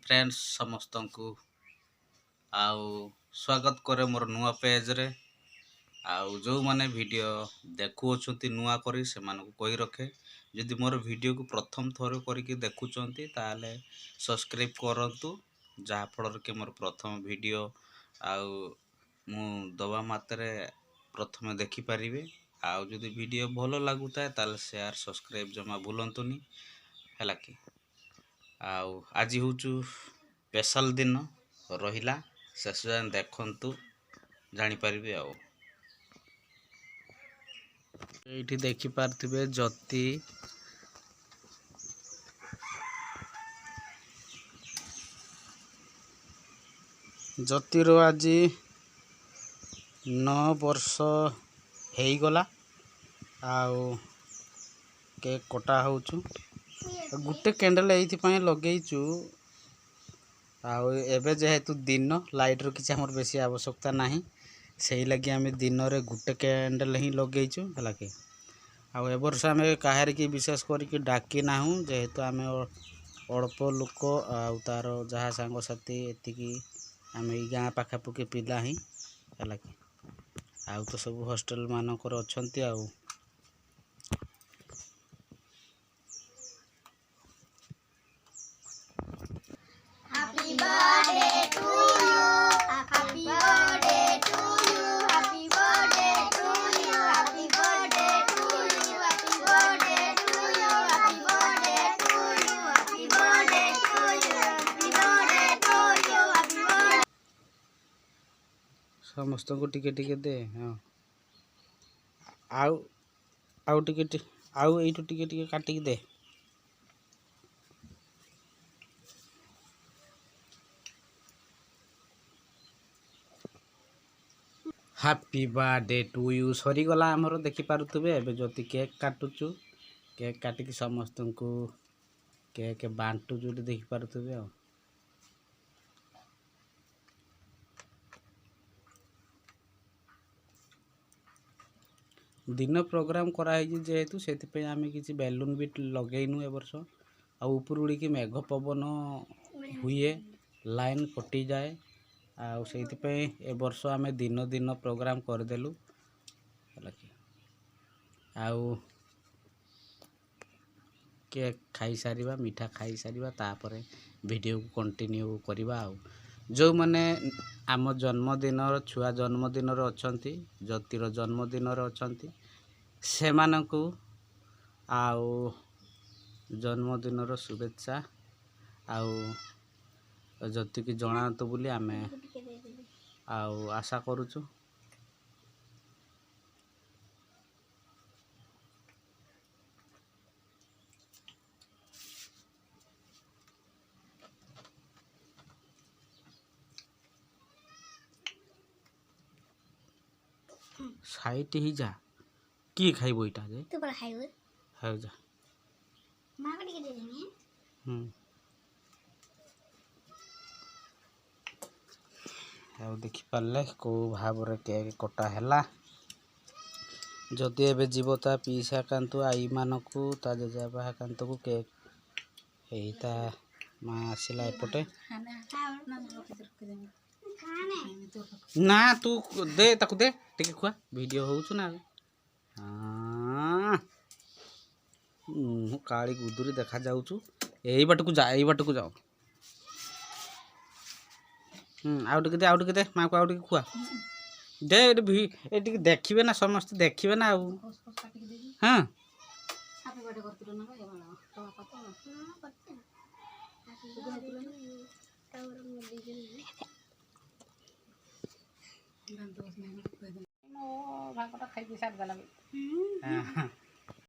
Friends समस्त को आउ स्वागत करे मोर नुआ पेज रे आउ जो माने वीडियो देखुछंती नुआ करी से मानको कहि रखे जदि मोर वीडियो को प्रथम थोर करके देखुछंती ताले सब्सक्राइब करंतु जहा फल के मोर प्रथम वीडियो आउ मु दबा मात्रे प्रथम देखि परिबे आउ जदि वीडियो भलो लागुता ताले शेयर सब्सक्राइब जमा भूलंतुनी हैला कि आउ आज होचु स्पेशल दिन रहिला शेष जान देखंतु जानि परिबे आउ एठी देखि पारथिबे ज्योति ज्योतिर आज 9 वर्ष हेई गला आउ केक कटा होचु गुटे कैंडल एथि पय लगेइचु आउ एबे जेहेतु दिन लाइट रो किछ हमर बेसी आवश्यकता नाही सेही लगी आमे दिन रे गुटे कैंडल ही लगेइचु हला के आउ ए वर्ष आमे काहेर की विशेष करी कि डाकी नाहु जेहेतु आमे अल्प लोक आउ तार जहा संग साथी एतिकी आमे ई गां पाखा पुके पिला ही हला के आउ तो सब हॉस्टल मानकर अछंती आउ Happy birthday to you. Happy birthday to you. Happy birthday to you. Happy birthday to you. Happy birthday to you. Happy birthday to you. Happy birthday to you. Happy birthday to you. Happy birthday. समस्त को टिके दे हां आउ टिके आउ एटू टिके काटी दे happy birthday to you सरी गला हमरो देखि पारुतबे एबे जति केक काटुचु केक काटी कि समस्त को केक बांटू जोटी देखि पारुतबे आ दिन प्रोग्राम करा है जेहेतु सेति पे आमे किछि बैलून भी लगेइनु ए वर्ष आ ऊपर उड़ी कि मेघ पवन हुए लाइन कटि जाए आ सेति पे ए वर्ष आमे दिन प्रोग्राम कर देलु हलाकि आउ केक खाई सारिबा मीठा खाई सारिबा तापरे वीडियो को कंटिन्यू करिबा आउ जो माने आम जन्मदिन छुआ जन्मदिन अछंती ज्योतिर जन्मदिन अछंती से मानकु आउ जन्मदिन शुभेच्छा आउ ज्योति की जणातो बोली आमे आउ आशा करूछु साइट ही जा की खाइबो इटा जे तू बड़ा खाइबो हाउ जा मां को टिके दे देनी हाउ देखि पाले को भाव रे केक कटा हैला जदि एबे जीवता पीसा कांतु आई मानकु ता जेबा कांतु को केक हेता मा आसिला एपटे ना तू दे ताकू दे टिके खुआ वीडियो होउछु ना हां मु काली गुदुरी देखा जाउछु एई बाटकू जाओ आउ टिके दे मां को आउ टिके खुआ दे ए टिके देखिबे ना समस्त देखिबे ना आउ हां हैप्पी बर्थडे करतिरो ना ए वाला तो पता मो भागटा खाइ सार गला